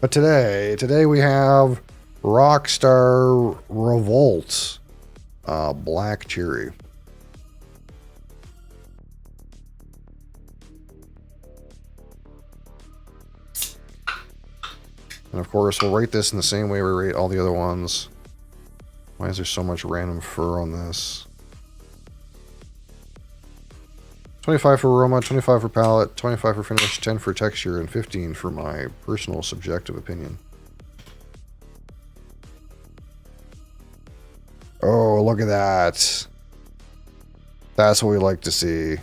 But today we have Rockstar Revolt, black cherry. And of course, we'll rate this in the same way we rate all the other ones. Why is there so much random fur on this? 25 for aroma, 25 for palate, 25 for finish, 10 for texture, and 15 for my personal subjective opinion. Oh, look at that. That's what we like to see.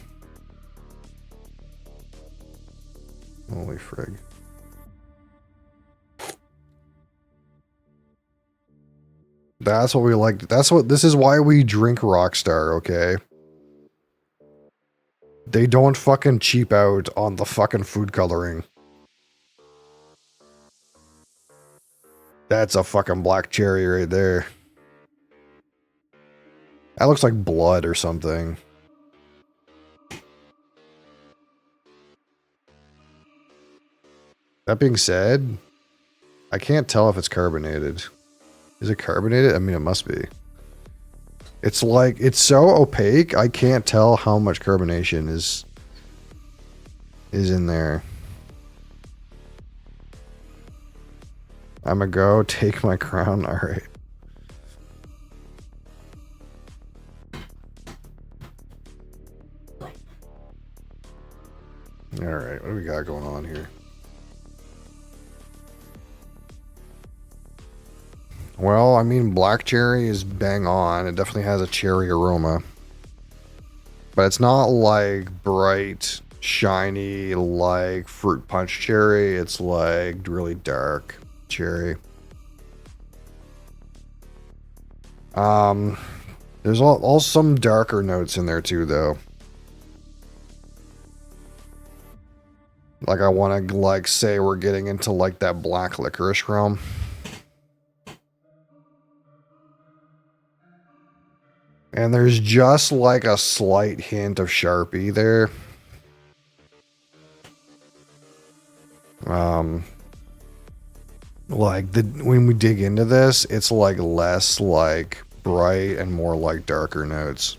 Holy frig. That's what we like. This is why we drink Rockstar, okay? They don't fucking cheap out on the fucking food coloring. That's a fucking black cherry right there. That looks like blood or something. That being said, I can't tell if it's carbonated. Is it carbonated? I mean, it must be. It's like, it's so opaque, I can't tell how much carbonation is in there. I'ma go take my crown. All right. All right, what do we got going on here? Well, I mean, black cherry is bang on. It definitely has a cherry aroma. But it's not like bright, shiny, like fruit punch cherry. It's like really dark cherry. There's all some darker notes in there too, though. Like, I want to, like, say we're getting into, like, that black licorice realm. And there's just, like, a slight hint of Sharpie there. Like, when we dig into this, it's, like, less, like, bright and more, like, darker notes.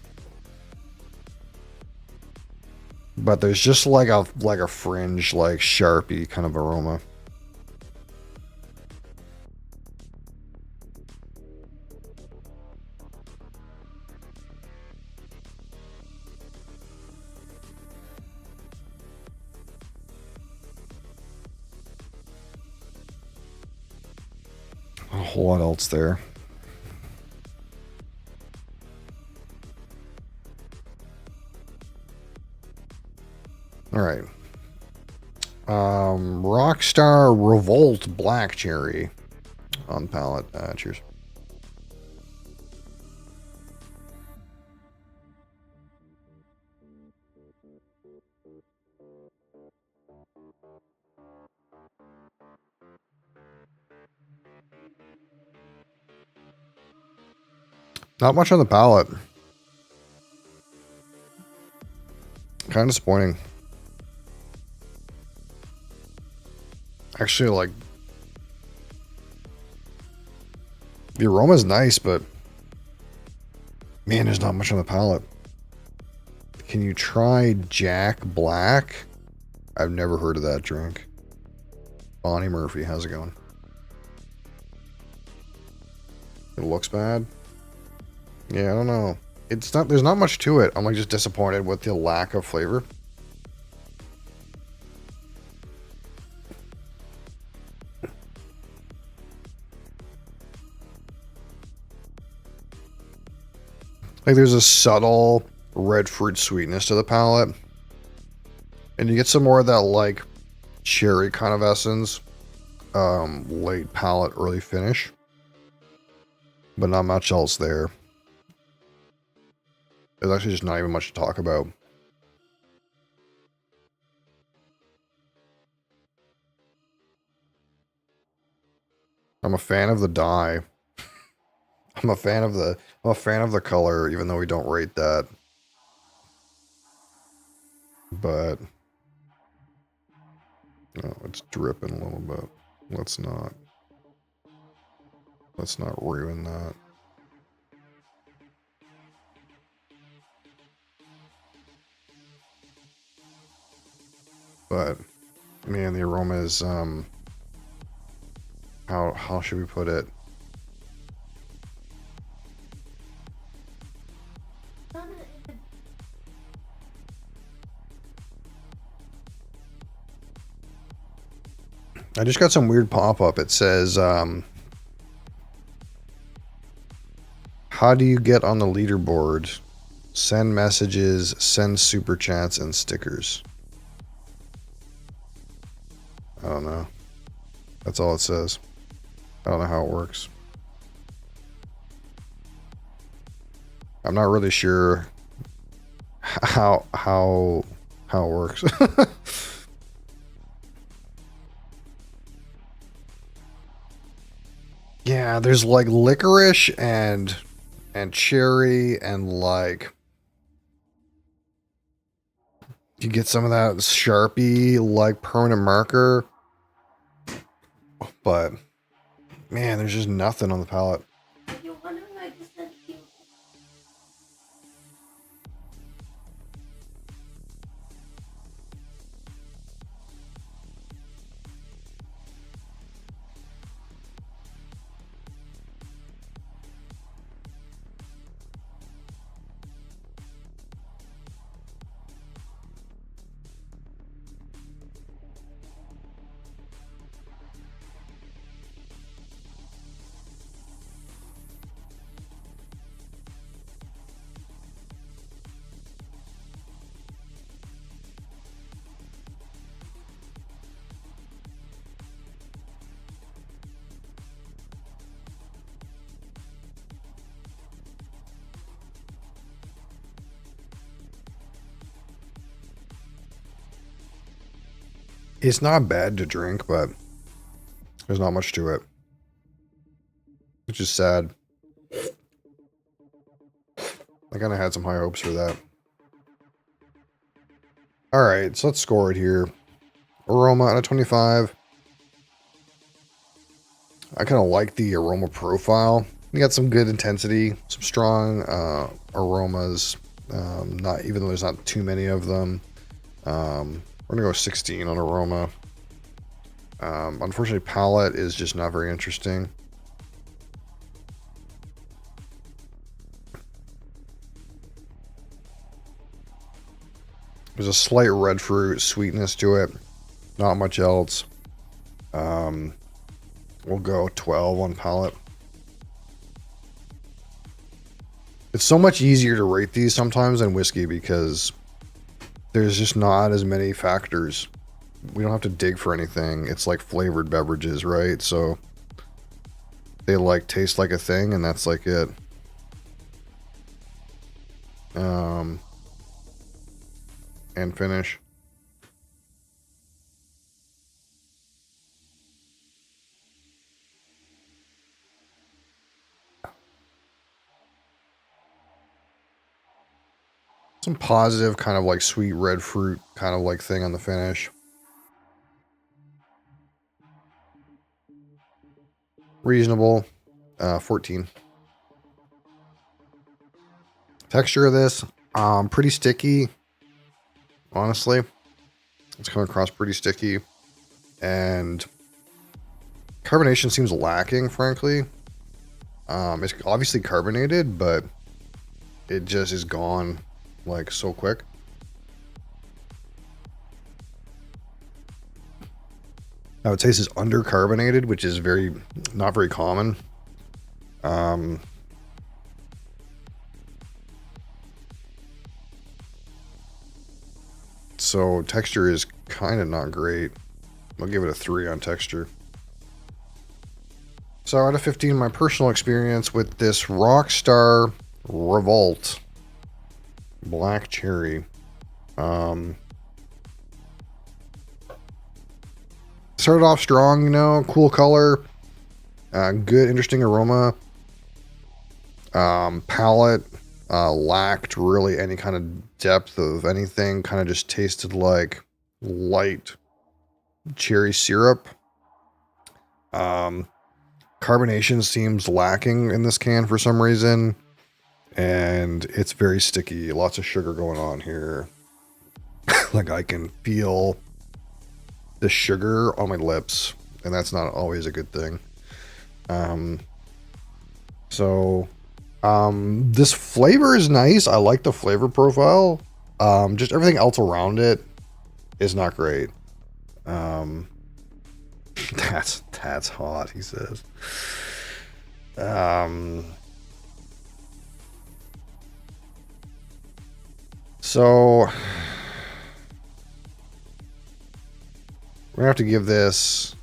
But there's just like a fringe, like Sharpie kind of aroma. A whole lot else there. All right. Rockstar Revolt Black Cherry on palate. Cheers. Not much on the palate. Kind of disappointing. Actually, like, the aroma is nice, but man, there's not much on the palate. Can you try Jack Black? I've never heard of that drink. Bonnie Murphy, how's it going? It looks bad. Yeah, I don't know. It's not. There's not much to it. I'm like just disappointed with the lack of flavor. Like, there's a subtle red fruit sweetness to the palate. And you get some more of that, like, cherry kind of essence. Late palate, early finish. But not much else there. There's actually just not even much to talk about. I'm a fan of the dye. I'm a fan of the color, even though we don't rate that. But oh, it's dripping a little bit. Let's not ruin that. But man, the aroma is how should we put it? I just got some weird pop-up. It says, how do you get on the leaderboard? Send messages, send super chats, and stickers. I don't know. That's all it says. I don't know how it works. I'm not really sure how it works. Yeah, there's like licorice and cherry and like you get some of that Sharpie like permanent marker. But man, there's just nothing on the palette. It's not bad to drink, but there's not much to it, which is sad. I kind of had some high hopes for that. All right, so let's score it here. Aroma out of 25. I kind of like the aroma profile. You got some good intensity, some strong aromas. Not even though there's not too many of them. We're gonna go 16 on aroma. Unfortunately, palette is just not very interesting. There's a slight red fruit sweetness to it. Not much else. We'll go 12 on palette. It's so much easier to rate these sometimes than whiskey because there's just not as many factors. We don't have to dig for anything. It's like flavored beverages, right? So they like taste like a thing and that's like it. And finish. Some positive kind of like sweet red fruit kind of like thing on the finish. Reasonable. 14. Texture of this, pretty sticky. Honestly, it's coming across pretty sticky, and carbonation seems lacking. Frankly, it's obviously carbonated, but it just is gone like so quick. I would say this is undercarbonated, which is not very common. So texture is kind of not great. I'll give it a 3 on texture. So out of 15, my personal experience with this Rockstar Revolt Black Cherry. Started off strong, you know, cool color, good, interesting aroma. Palate lacked really any kind of depth of anything. Kind of just tasted like light cherry syrup. Carbonation seems lacking in this can for some reason, and it's very sticky. Lots of sugar going on here. Like I can feel the sugar on my lips, and that's not always a good thing. This flavor is nice. I like the flavor profile. Just everything else around it is not great. That's hot, he says. So we're gonna have to give this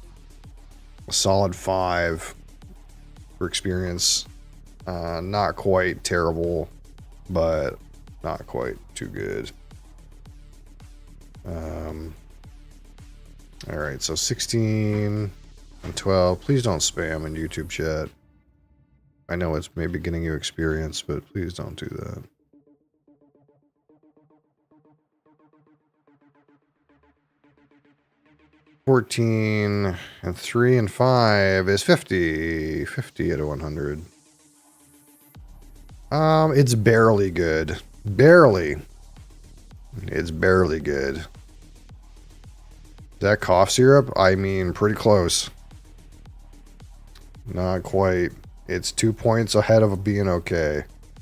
a solid 5 for experience. Not quite terrible, but not quite too good. All right, so 16 and 12. Please don't spam in YouTube chat. I know it's maybe getting you experience, but please don't do that. $14 and 3 and 5 is 50. 50 out of 100. It's barely good. Barely. It's barely good. Is that cough syrup? I mean, pretty close. Not quite. It's 2 points ahead of being okay.